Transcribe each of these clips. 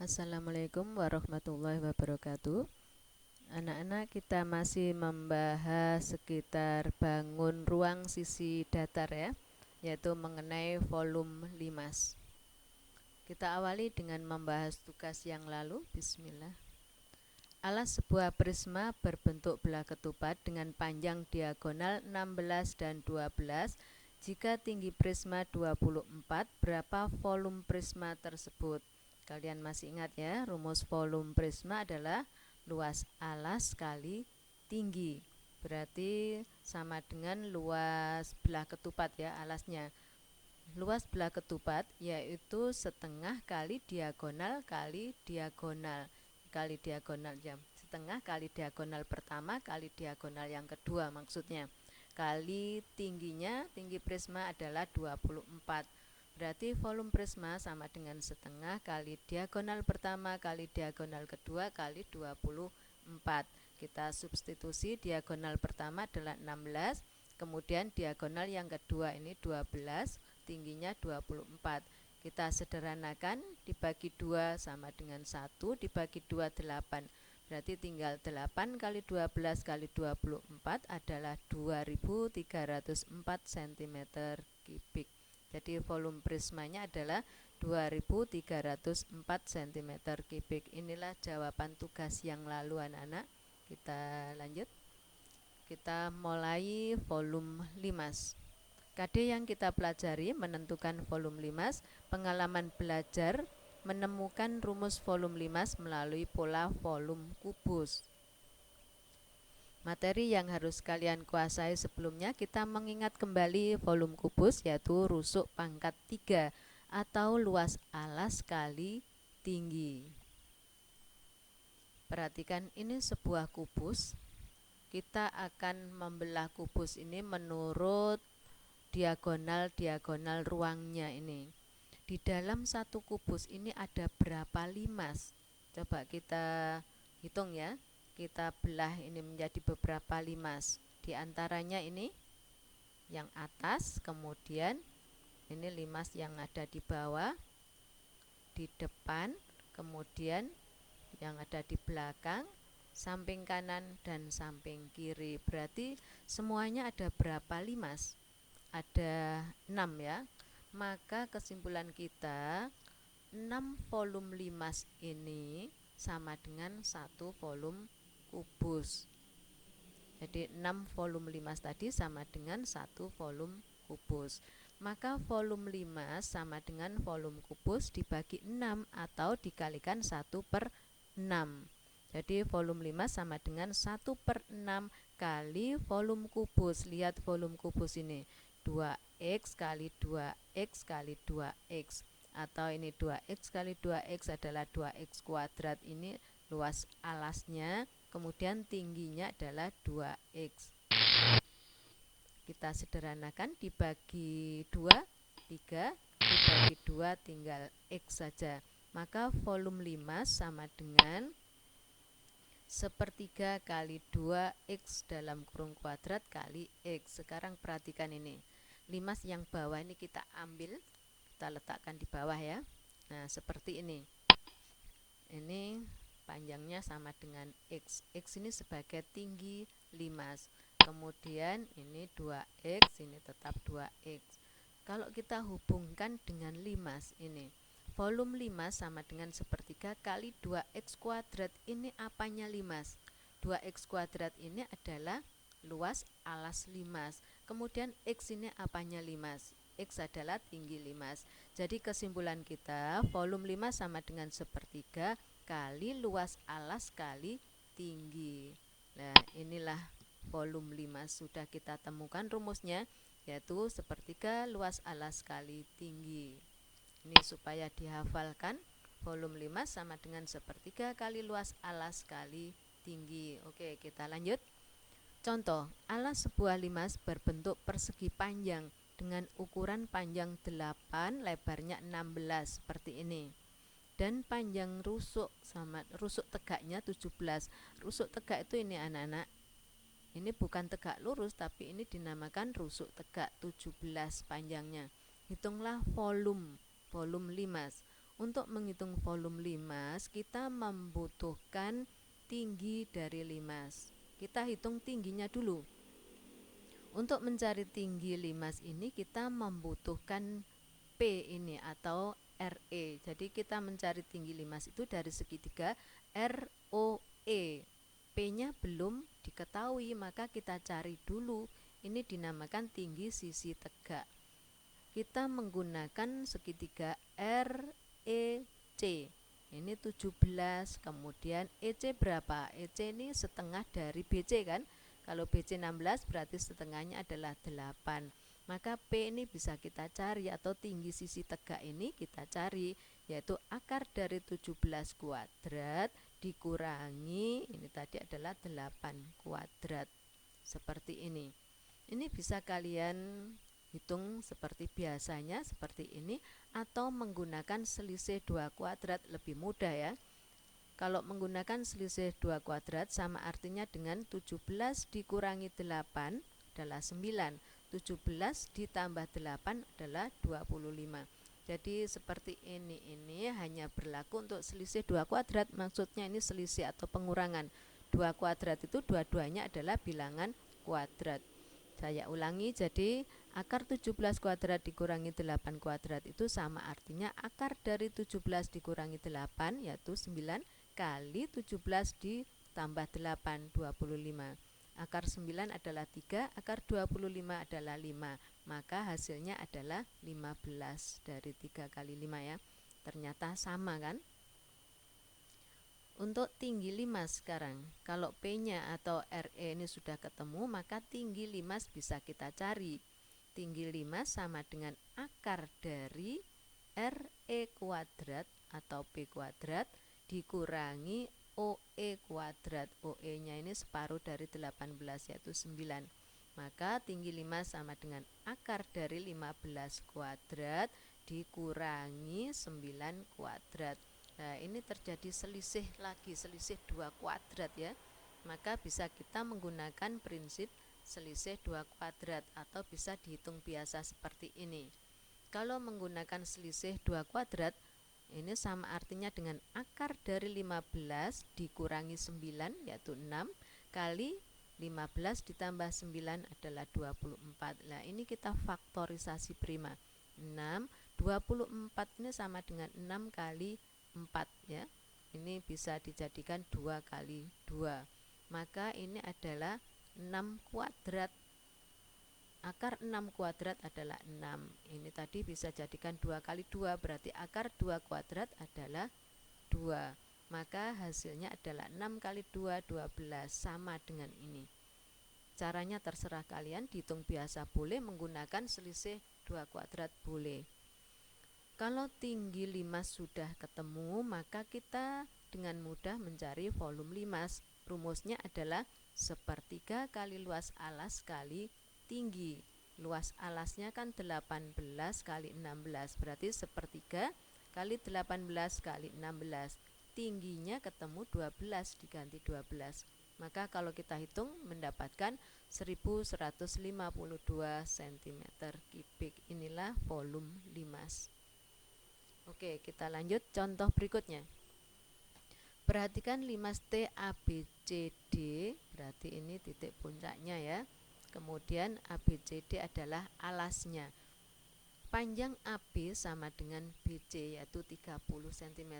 Assalamualaikum warahmatullahi wabarakatuh. Anak-anak, kita masih membahas sekitar bangun ruang sisi datar ya, yaitu mengenai volume limas. Kita awali dengan membahas tugas yang lalu. Bismillah. Alas sebuah prisma berbentuk belah ketupat dengan panjang diagonal 16 dan 12. Jika tinggi prisma 24, berapa volume prisma tersebut? Kalian masih ingat ya, rumus volume prisma adalah luas alas kali tinggi. Berarti sama dengan luas belah ketupat ya, alasnya. Luas belah ketupat yaitu setengah kali diagonal kali diagonal ya. Setengah kali diagonal pertama kali diagonal yang kedua maksudnya. Kali tingginya, tinggi prisma adalah 24. Berarti volume prisma sama dengan setengah kali diagonal pertama kali diagonal kedua kali 24. Kita substitusi, diagonal pertama adalah 16, kemudian diagonal yang kedua ini 12, tingginya 24. Kita sederhanakan, dibagi 2 sama dengan 1, dibagi 2 8. Berarti tinggal 8 kali 12 kali 24 adalah 2304 cm kubik. Jadi volume prismanya adalah 2304 cm kubik. Inilah jawaban tugas yang lalu anak-anak. Kita lanjut. Kita mulai volume limas. KD yang kita pelajari menentukan volume limas. Pengalaman belajar menemukan rumus volume limas melalui pola volume kubus. Materi yang harus kalian kuasai sebelumnya, kita mengingat kembali volume kubus, yaitu rusuk pangkat 3 atau luas alas kali tinggi. Perhatikan, ini sebuah kubus. Kita akan membelah kubus ini menurut diagonal ruangnya ini. Di dalam satu kubus ini ada berapa limas? Coba kita hitung ya. Kita belah ini menjadi beberapa limas. Di antaranya ini yang atas, kemudian ini limas yang ada di bawah, di depan, kemudian yang ada di belakang, samping kanan dan samping kiri. Berarti semuanya ada berapa limas? Ada 6 ya. Maka kesimpulan kita, 6 volume limas ini sama dengan 1 volume kubus. Jadi 6 volume limas tadi sama dengan 1 volume kubus. Maka volume limas sama dengan volume kubus dibagi 6 atau dikalikan 1/6. Jadi volume limas sama dengan 1/6 kali volume kubus. Lihat volume kubus ini, 2x kali 2x kali 2x. Atau ini 2x kali 2x adalah 2x kuadrat. Ini luas alasnya, kemudian tingginya adalah 2x. Kita sederhanakan, dibagi 2, 3, dibagi 2 tinggal x saja. Maka volume limas sama dengan 1/3 kali 2x dalam kurung kuadrat kali x. Sekarang perhatikan ini, limas yang bawah ini kita ambil, kita letakkan di bawah ya. Nah seperti ini. Ini panjangnya sama dengan x. X ini sebagai tinggi limas. Kemudian ini 2x, ini tetap 2x. Kalau kita hubungkan dengan limas ini, volume limas sama dengan 1/3 kali 2x kuadrat. Ini apanya limas? 2x kuadrat ini adalah luas alas limas. Kemudian x ini apanya limas? X adalah tinggi limas. Jadi kesimpulan kita, volume limas sama dengan 1/3 kali luas alas kali tinggi. Nah inilah volume limas. Sudah kita temukan rumusnya, yaitu 1/3 luas alas kali tinggi. Ini supaya dihafalkan, volume limas sama dengan 1/3 kali luas alas kali tinggi. Oke, kita lanjut. Contoh, alas sebuah limas berbentuk persegi panjang dengan ukuran panjang 8, lebarnya 16 seperti ini. Dan panjang rusuk tegaknya 17. Rusuk tegak itu ini anak-anak. Ini bukan tegak lurus, tapi ini dinamakan rusuk tegak, 17 panjangnya. Hitunglah volume limas. Untuk menghitung volume limas, kita membutuhkan tinggi dari limas. Kita hitung tingginya dulu. Untuk mencari tinggi limas ini kita membutuhkan P ini atau RE. Jadi kita mencari tinggi limas itu dari segitiga ROE. P-nya belum diketahui, maka kita cari dulu. Ini dinamakan tinggi sisi tegak. Kita menggunakan segitiga REC. Ini 17, kemudian EC berapa? EC ini setengah dari BC kan? Kalau BC 16 berarti setengahnya adalah 8. Maka P ini bisa kita cari, atau tinggi sisi tegak ini kita cari, yaitu akar dari 17 kuadrat dikurangi, ini tadi adalah 8 kuadrat. Seperti ini. Ini bisa kalian hitung seperti biasanya, seperti ini, atau menggunakan selisih 2 kuadrat, lebih mudah ya. Kalau menggunakan selisih 2 kuadrat sama artinya dengan 17 dikurangi 8 adalah 9, 17 ditambah 8 adalah 25. Jadi seperti ini hanya berlaku untuk selisih 2 kuadrat, maksudnya ini selisih atau pengurangan. 2 kuadrat itu dua-duanya adalah bilangan kuadrat. Saya ulangi, jadi akar 17 kuadrat dikurangi 8 kuadrat itu sama artinya akar dari 17 dikurangi 8, yaitu 9 kali 17 ditambah 8, 25. Akar 9 adalah 3, akar 25 adalah 5. Maka hasilnya adalah 15 dari 3 kali 5 ya. Ternyata sama kan? Untuk tinggi limas sekarang, kalau P-nya atau RE ini sudah ketemu, maka tinggi limas bisa kita cari. Tinggi limas sama dengan akar dari RE kuadrat atau P kuadrat dikurangi OE kuadrat. OE-nya ini separuh dari 18, yaitu 9. Maka tinggi limas sama dengan akar dari 15 kuadrat dikurangi 9 kuadrat. Nah, ini terjadi selisih lagi, selisih 2 kuadrat ya. Maka bisa kita menggunakan prinsip selisih 2 kuadrat atau bisa dihitung biasa seperti ini. Kalau menggunakan selisih 2 kuadrat, ini sama artinya dengan akar dari 15 dikurangi 9, yaitu 6, kali 15 ditambah 9 adalah 24. Nah, ini kita faktorisasi prima. 6, 24 ini sama dengan 6 kali 4 ya. Ini bisa dijadikan 2 kali 2. Maka ini adalah 6 kuadrat. Akar 6 kuadrat adalah 6. Ini tadi bisa jadikan 2 kali 2, berarti akar 2 kuadrat adalah 2. Maka hasilnya adalah 6 kali 2, 12, sama dengan ini. Caranya terserah kalian, dihitung biasa boleh, menggunakan selisih 2 kuadrat boleh. Kalau tinggi limas sudah ketemu, maka kita dengan mudah mencari volume limas. Rumusnya adalah sepertiga kali luas alas kali tinggi. Luas alasnya kan 18 kali 16, berarti sepertiga kali 18 kali 16. Tingginya ketemu 12 diganti 12. Maka kalau kita hitung mendapatkan 1152 cm kubik. Inilah volume limas. Oke, kita lanjut contoh berikutnya. Perhatikan limas T ABCD, berarti ini titik puncaknya ya. Kemudian ABCD adalah alasnya. Panjang AB sama dengan BC, yaitu 30 cm.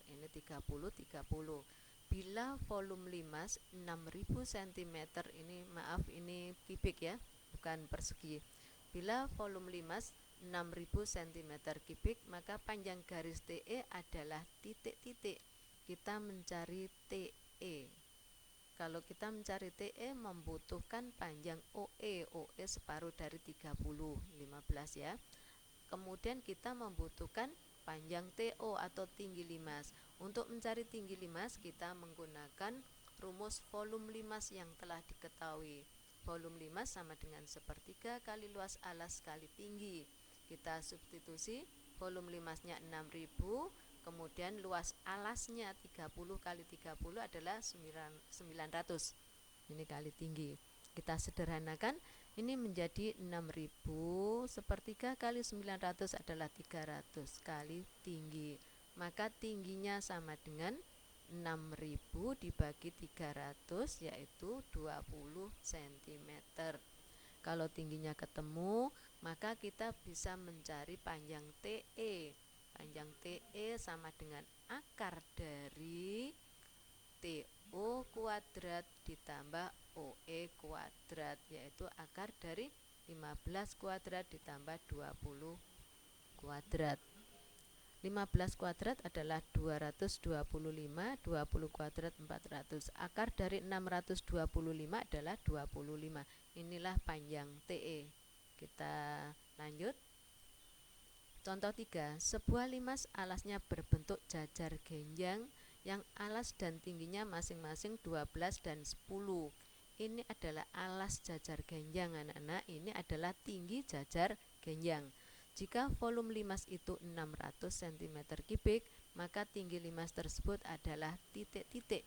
Ini 30, 30. Bila volume limas 6000 cm, ini kubik ya, bukan persegi. Bila volume limas 6000 cm kubik, maka panjang garis TE adalah titik-titik. Kita mencari TE. Kalau kita mencari TE membutuhkan panjang OE. OE separuh dari 30, 15 ya. Kemudian kita membutuhkan panjang TO atau tinggi limas. Untuk mencari tinggi limas kita menggunakan rumus volume limas yang telah diketahui. Volume limas sama dengan sepertiga kali luas alas kali tinggi. Kita substitusi, volume limasnya 6000, kemudian luas alasnya 30 kali 30 adalah 900. Ini kali tinggi. Kita sederhanakan, ini menjadi 6000, sepertiga kali 900 adalah 300 kali tinggi. maka tingginya sama dengan 6.000 dibagi 300, yaitu 20 cm. Kalau tingginya ketemu, maka kita bisa mencari panjang TE. Panjang TE sama dengan akar dari TO kuadrat ditambah OE kuadrat, yaitu akar dari 15 kuadrat ditambah 20 kuadrat. 15 kuadrat adalah 225, 20 kuadrat 400. Akar dari 625 adalah 25. Inilah panjang TE. Kita lanjut. Contoh 3, sebuah limas alasnya berbentuk jajar genjang yang alas dan tingginya masing-masing 12 dan 10. Ini adalah alas jajar genjang, anak-anak. Ini adalah tinggi jajar genjang. Jika volume limas itu 600 cm3, maka tinggi limas tersebut adalah titik-titik.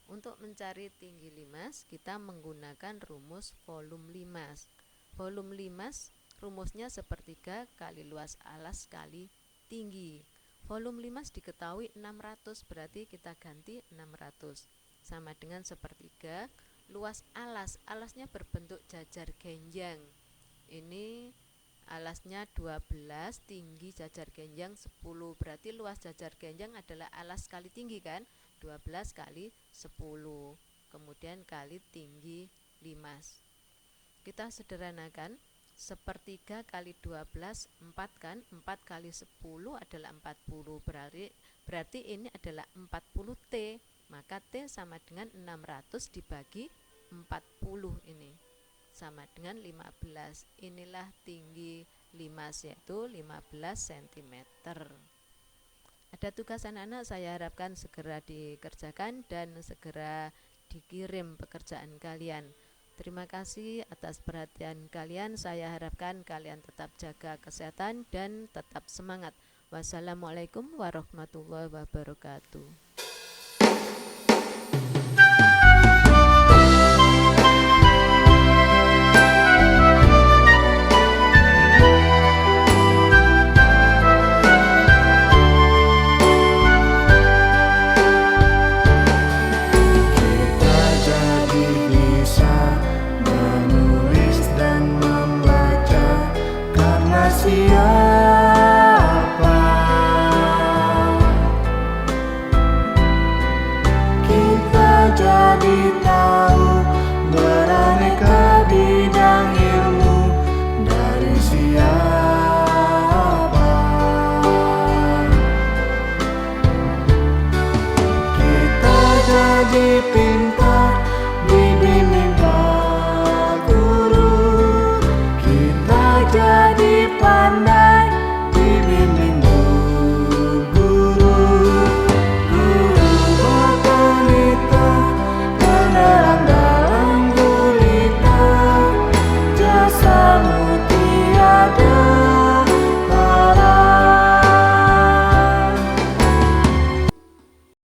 Untuk mencari tinggi limas, kita menggunakan rumus volume limas. Volume limas rumusnya sepertiga kali luas alas kali tinggi. Volume limas diketahui 600, berarti kita ganti 600. Sama dengan sepertiga luas alas. Alasnya berbentuk jajar genjang. Ini alasnya 12, tinggi jajar genjang 10. Berarti luas jajar genjang adalah alas kali tinggi kan? 12 kali 10. Kemudian kali tinggi limas. Kita sederhanakan. Sepertiga kali 12, 4 kan? 4 kali 10 adalah 40. Berarti ini adalah 40 T. Maka T sama dengan 600 dibagi 40 ini. Sama dengan 15. Inilah tinggi limas, yaitu 15 cm. Ada tugas anak-anak, saya harapkan segera dikerjakan dan segera dikirim pekerjaan kalian. Terima kasih atas perhatian kalian. Saya harapkan kalian tetap jaga kesehatan dan tetap semangat. Wassalamualaikum warahmatullahi wabarakatuh.